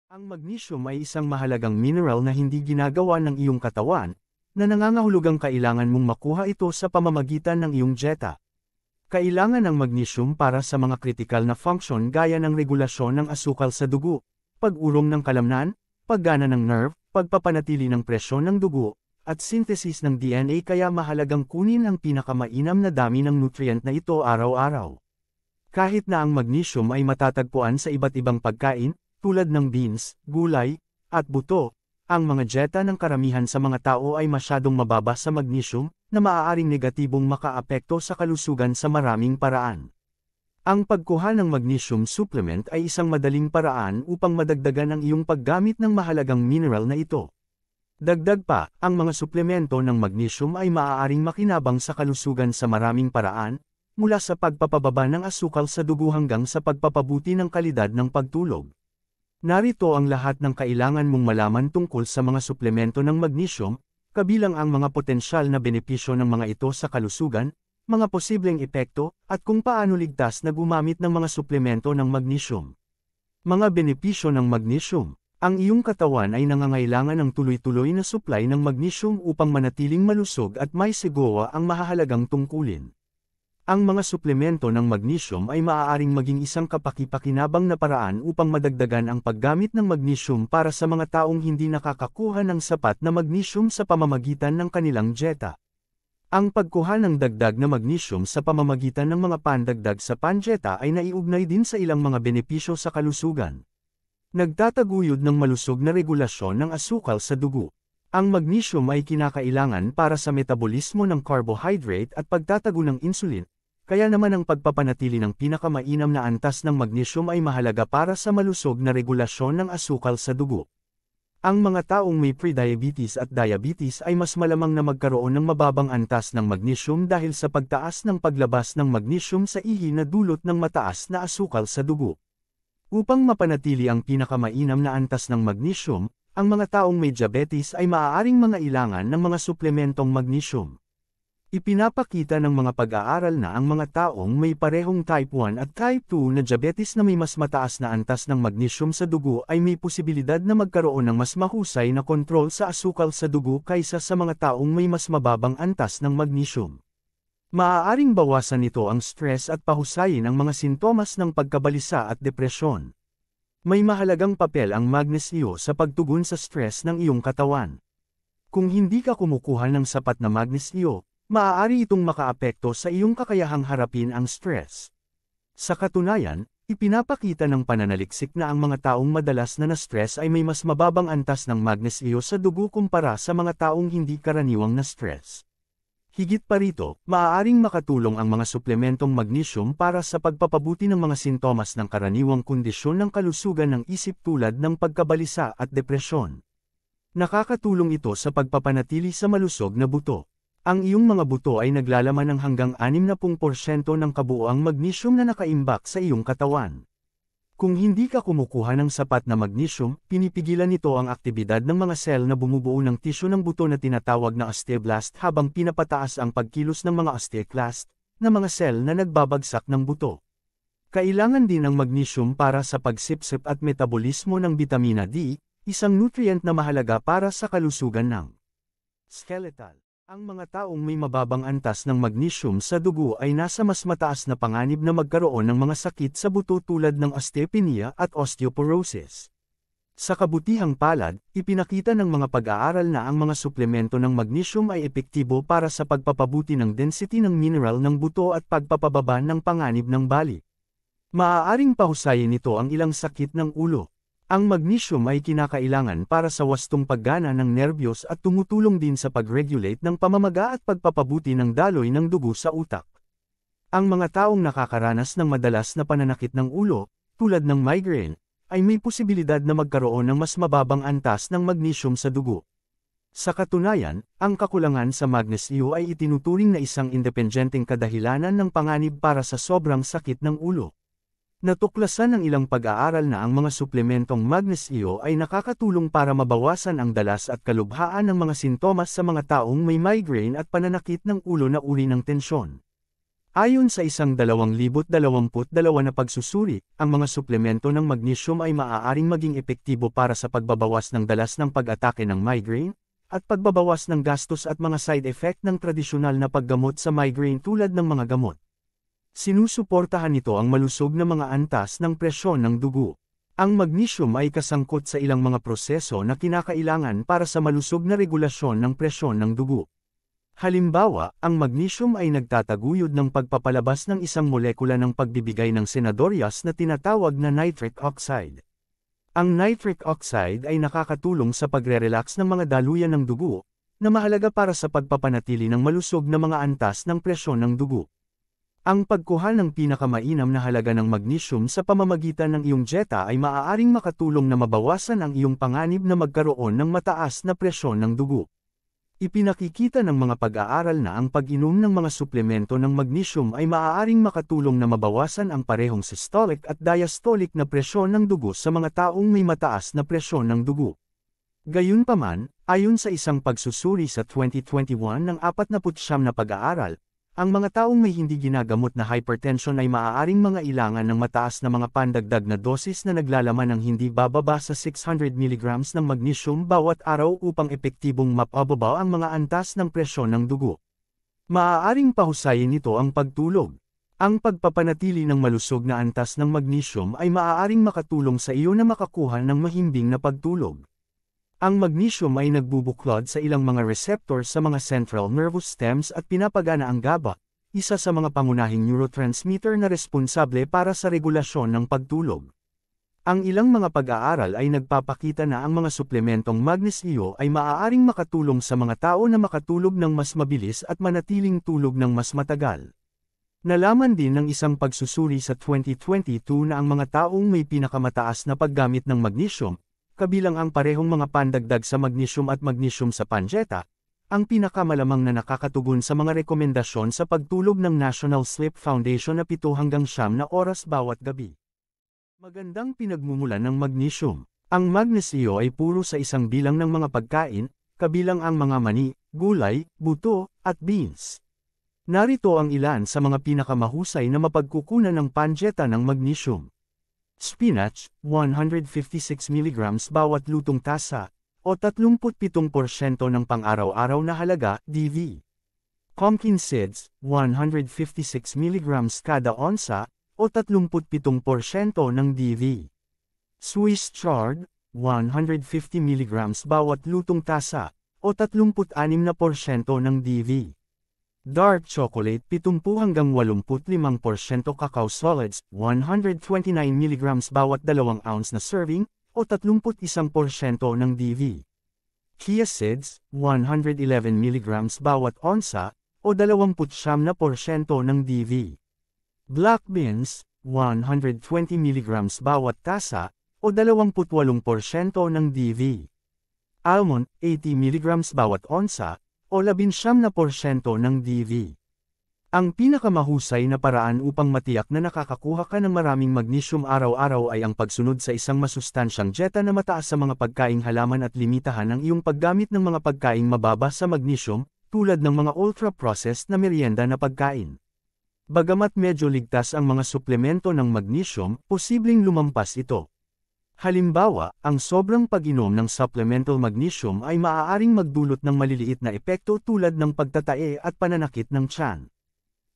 Ang magnesium ay isang mahalagang mineral na hindi ginagawa ng iyong katawan, na nangangahulugang kailangan mong makuha ito sa pamamagitan ng iyong dieta. Kailangan ng magnesium para sa mga kritikal na function gaya ng regulasyon ng asukal sa dugo, pag-urong ng kalamnan, paggana ng nerve, pagpapanatili ng presyon ng dugo, at synthesis ng DNA kaya mahalagang kunin ang pinakamainam na dami ng nutrient na ito araw-araw. Kahit na ang magnesium ay matatagpuan sa iba't ibang pagkain, tulad ng beans, gulay, at buto, ang mga dieta ng karamihan sa mga tao ay masyadong mababa sa magnesium, na maaaring negatibong makaapekto sa kalusugan sa maraming paraan. Ang pagkuha ng magnesium supplement ay isang madaling paraan upang madagdagan ang iyong paggamit ng mahalagang mineral na ito. Dagdag pa, ang mga suplemento ng magnesium ay maaaring makinabang sa kalusugan sa maraming paraan, mula sa pagpapababa ng asukal sa dugo hanggang sa pagpapabuti ng kalidad ng pagtulog. Narito ang lahat ng kailangan mong malaman tungkol sa mga suplemento ng magnesium, kabilang ang mga potensyal na benepisyo ng mga ito sa kalusugan, mga posibleng epekto, at kung paano ligtas na gumamit ng mga suplemento ng magnesium. Mga benepisyo ng magnesium. Ang iyong katawan ay nangangailangan ng tuloy-tuloy na supply ng magnesium upang manatiling malusog at may sigawa ang mahahalagang tungkulin. Ang mga suplemento ng magnesium ay maaaring maging isang kapaki-pakinabang na paraan upang madagdagan ang paggamit ng magnesium para sa mga taong hindi nakakakuha ng sapat na magnesium sa pamamagitan ng kanilang dieta. Ang pagkuha ng dagdag na magnesium sa pamamagitan ng mga pandagdag sa pandieta ay naiugnay din sa ilang mga benepisyo sa kalusugan. Nagtataguyod ng malusog na regulasyon ng asukal sa dugo. Ang magnesium ay kinakailangan para sa metabolismo ng carbohydrate at pagtatago ng insulin. Kaya naman ang pagpapanatili ng pinakamainam na antas ng magnesium ay mahalaga para sa malusog na regulasyon ng asukal sa dugo. Ang mga taong may prediabetes at diabetes ay mas malamang na magkaroon ng mababang antas ng magnesium dahil sa pagtaas ng paglabas ng magnesium sa ihi na dulot ng mataas na asukal sa dugo. Upang mapanatili ang pinakamainam na antas ng magnesium, ang mga taong may diabetes ay maaaring mangailangan ng mga suplementong magnesium. Ipinapakita ng mga pag-aaral na ang mga taong may parehong type 1 at type 2 na diabetes na may mas mataas na antas ng magnesium sa dugo ay may posibilidad na magkaroon ng mas mahusay na kontrol sa asukal sa dugo kaysa sa mga taong may mas mababang antas ng magnesium. Maaaring bawasan nito ang stress at pahusayin ang mga sintomas ng pagkabalisa at depresyon. May mahalagang papel ang magnesio sa pagtugon sa stress ng iyong katawan. Kung hindi ka kumukuha ng sapat na magnesio, maaari itong makaapekto sa iyong kakayahang harapin ang stress. Sa katunayan, ipinapakita ng pananaliksik na ang mga taong madalas na na-stress ay may mas mababang antas ng magnesio sa dugo kumpara sa mga taong hindi karaniwang na-stress. Higit pa rito, maaaring makatulong ang mga suplementong magnesium para sa pagpapabuti ng mga sintomas ng karaniwang kondisyon ng kalusugan ng isip tulad ng pagkabalisa at depresyon. Nakakatulong ito sa pagpapanatili sa malusog na buto. Ang iyong mga buto ay naglalaman ng hanggang 60% ng kabuuang magnesium na nakaimbak sa iyong katawan. Kung hindi ka kumukuha ng sapat na magnesium, pinipigilan nito ang aktibidad ng mga sel na bumubuo ng tisyo ng buto na tinatawag na osteoblast habang pinapataas ang pagkilos ng mga osteoclast, na mga sel na nagbabagsak ng buto. Kailangan din ang magnesium para sa pagsipsip at metabolismo ng bitamina D, isang nutrient na mahalaga para sa kalusugan ng skeletal. Ang mga taong may mababang antas ng magnesium sa dugo ay nasa mas mataas na panganib na magkaroon ng mga sakit sa buto tulad ng osteopenia at osteoporosis. Sa kabutihang palad, ipinakita ng mga pag-aaral na ang mga suplemento ng magnesium ay epektibo para sa pagpapabuti ng density ng mineral ng buto at pagpapababa ng panganib ng bali. Maaaring pahusayin nito ang ilang sakit ng ulo. Ang magnesium ay kinakailangan para sa wastong paggana ng nerbiyos at tumutulong din sa pag-regulate ng pamamaga at pagpapabuti ng daloy ng dugo sa utak. Ang mga taong nakakaranas ng madalas na pananakit ng ulo, tulad ng migraine, ay may posibilidad na magkaroon ng mas mababang antas ng magnesium sa dugo. Sa katunayan, ang kakulangan sa magnesio ay itinuturing na isang independenteng kadahilanan ng panganib para sa sobrang sakit ng ulo. Natuklasan ng ilang pag-aaral na ang mga suplementong magnesio ay nakakatulong para mabawasan ang dalas at kalubhaan ng mga sintomas sa mga taong may migraine at pananakit ng ulo na uri ng tensyon. Ayon sa isang 2022 na pagsusuri, ang mga suplemento ng magnesium ay maaaring maging epektibo para sa pagbabawas ng dalas ng pag-atake ng migraine, at pagbabawas ng gastos at mga side effect ng tradisyonal na paggamot sa migraine tulad ng mga gamot. Sinusuportahan nito ang malusog na mga antas ng presyon ng dugo. Ang magnesium ay kasangkot sa ilang mga proseso na kinakailangan para sa malusog na regulasyon ng presyon ng dugo. Halimbawa, ang magnesium ay nagtataguyod ng pagpapalabas ng isang molekula ng pagbibigay ng senadorias na tinatawag na nitric oxide. Ang nitric oxide ay nakakatulong sa pagre-relax ng mga daluyan ng dugo, na mahalaga para sa pagpapanatili ng malusog na mga antas ng presyon ng dugo. Ang pagkuha ng pinakamainam na halaga ng magnesium sa pamamagitan ng iyong dieta ay maaaring makatulong na mabawasan ang iyong panganib na magkaroon ng mataas na presyon ng dugo. Ipinakikita ng mga pag-aaral na ang pag-inom ng mga suplemento ng magnesium ay maaaring makatulong na mabawasan ang parehong systolic at diastolic na presyon ng dugo sa mga taong may mataas na presyon ng dugo. Gayunpaman, ayon sa isang pagsusuri sa 2021 ng 49 na pag-aaral, ang mga taong may hindi ginagamot na hypertension ay maaaring mangailangan ng mataas na mga pandagdag na dosis na naglalaman ng hindi bababa sa 600 mg ng magnesium bawat araw upang epektibong mapababa ang mga antas ng presyon ng dugo. Maaaring pahusayin nito ang pagtulog. Ang pagpapanatili ng malusog na antas ng magnesium ay maaaring makatulong sa iyo na makakuha ng mahimbing na pagtulog. Ang magnesium ay nagbubuklod sa ilang mga receptors sa mga central nervous stems at pinapagana ang GABA, isa sa mga pangunahing neurotransmitter na responsable para sa regulasyon ng pagtulog. Ang ilang mga pag-aaral ay nagpapakita na ang mga suplementong magnesio ay maaaring makatulong sa mga tao na makatulog ng mas mabilis at manatiling tulog ng mas matagal. Nalaman din ng isang pagsusuri sa 2022 na ang mga taong may pinakamataas na paggamit ng magnesium, kabilang ang parehong mga pandagdag sa magnesium at magnesium sa panceta, ang pinakamalamang na nakakatugon sa mga rekomendasyon sa pagtulog ng National Sleep Foundation na 7 hanggang 9 na oras bawat gabi. Magandang pinagmumulan ng magnesium. Ang magnesio ay puro sa isang bilang ng mga pagkain, kabilang ang mga mani, gulay, buto, at beans. Narito ang ilan sa mga pinakamahusay na mapagkukunan ng panceta ng magnesium. Spinach, 156 mg bawat lutong tasa, o 37% ng pang-araw-araw na halaga, DV. Pumpkin seeds, 156 mg kada onsa, o 37% ng DV. Swiss chard, 150 mg bawat lutong tasa, o 36% ng DV. Dark chocolate 70 hanggang 85% cacao solids, 129 mg bawat 2 ounce na serving, o 31% ng DV. Chia seeds, 111 mg bawat onsa, o 29% ng DV. Black beans, 120 mg bawat tasa, o 28% ng DV. Almond, 80 mg bawat onsa, o 19% ng DV. Ang pinakamahusay na paraan upang matiyak na nakakakuha ka ng maraming magnesium araw-araw ay ang pagsunod sa isang masustansyang dieta na mataas sa mga pagkaing halaman at limitahan ang iyong paggamit ng mga pagkaing mababa sa magnesium, tulad ng mga ultra-processed na merienda na pagkain. Bagamat medyo ligtas ang mga suplemento ng magnesium, posibleng lumampas ito. Halimbawa, ang sobrang pag-inom ng supplemental magnesium ay maaaring magdulot ng maliliit na epekto tulad ng pagtatae at pananakit ng tiyan.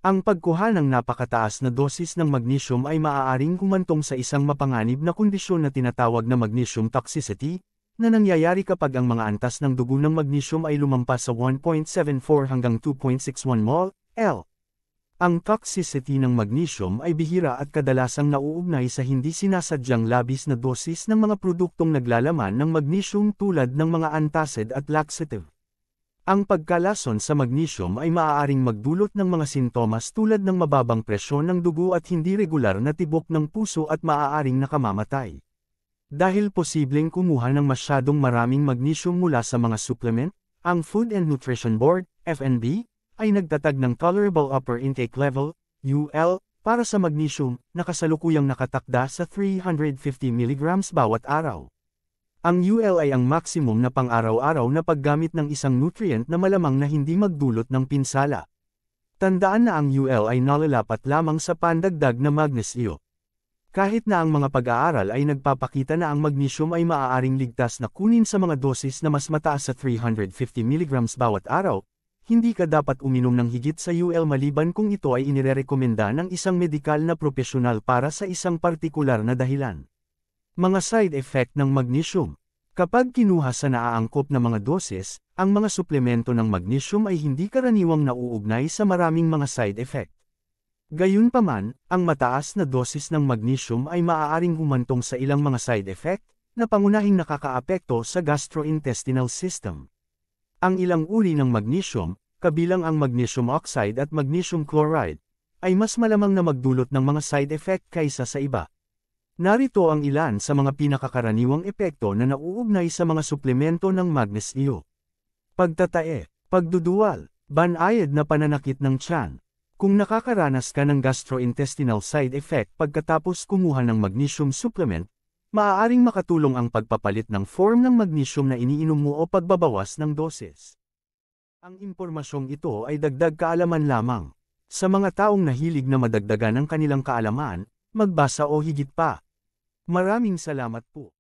Ang pagkuha ng napakataas na dosis ng magnesium ay maaaring humantong sa isang mapanganib na kondisyon na tinatawag na magnesium toxicity, na nangyayari kapag ang mga antas ng dugo ng magnesium ay lumampas sa 1.74 hanggang 2.61 mol/L. Ang toxicity ng magnesium ay bihira at kadalasang nauugnay sa hindi sinasadyang labis na dosis ng mga produktong naglalaman ng magnesium tulad ng mga antacid at laxative. Ang pagkalason sa magnesium ay maaaring magdulot ng mga sintomas tulad ng mababang presyon ng dugo at hindi regular na tibok ng puso at maaaring nakamamatay. Dahil posibleng kumuha ng masyadong maraming magnesium mula sa mga supplement, ang Food and Nutrition Board, FNB, ay nagtatag ng Tolerable Upper Intake Level, UL, para sa magnesium, na kasalukuyang nakatakda sa 350 mg bawat araw. Ang UL ay ang maximum na pang-araw-araw na paggamit ng isang nutrient na malamang na hindi magdulot ng pinsala. Tandaan na ang UL ay nalalapat lamang sa pandagdag na magnesyo. Kahit na ang mga pag-aaral ay nagpapakita na ang magnesium ay maaaring ligtas na kunin sa mga dosis na mas mataas sa 350 mg bawat araw, hindi ka dapat uminom ng higit sa UL maliban kung ito ay inirerekomenda ng isang medikal na propesyonal para sa isang partikular na dahilan. Mga side effect ng magnesium. Kapag kinuha sa naaangkop na mga dosis, ang mga suplemento ng magnesium ay hindi karaniwang nauugnay sa maraming mga side effect. Gayunpaman, ang mataas na dosis ng magnesium ay maaaring humantong sa ilang mga side effect, na pangunahing nakakaapekto sa gastrointestinal system. Ang ilang uri ng magnesium, kabilang ang magnesium oxide at magnesium chloride, ay mas malamang na magdulot ng mga side effect kaysa sa iba. Narito ang ilan sa mga pinakakaraniwang epekto na nauugnay sa mga suplemento ng magnesyo. Pagtatae, pagduduwal, banayad na pananakit ng tiyan. Kung nakakaranas ka ng gastrointestinal side effect pagkatapos kumuha ng magnesium supplement, maaaring makatulong ang pagpapalit ng form ng magnesium na iniinom mo o pagbabawas ng doses. Ang impormasyong ito ay dagdag kaalaman lamang. Sa mga taong nahilig na madagdagan ang kanilang kaalaman, magbasa o higit pa. Maraming salamat po.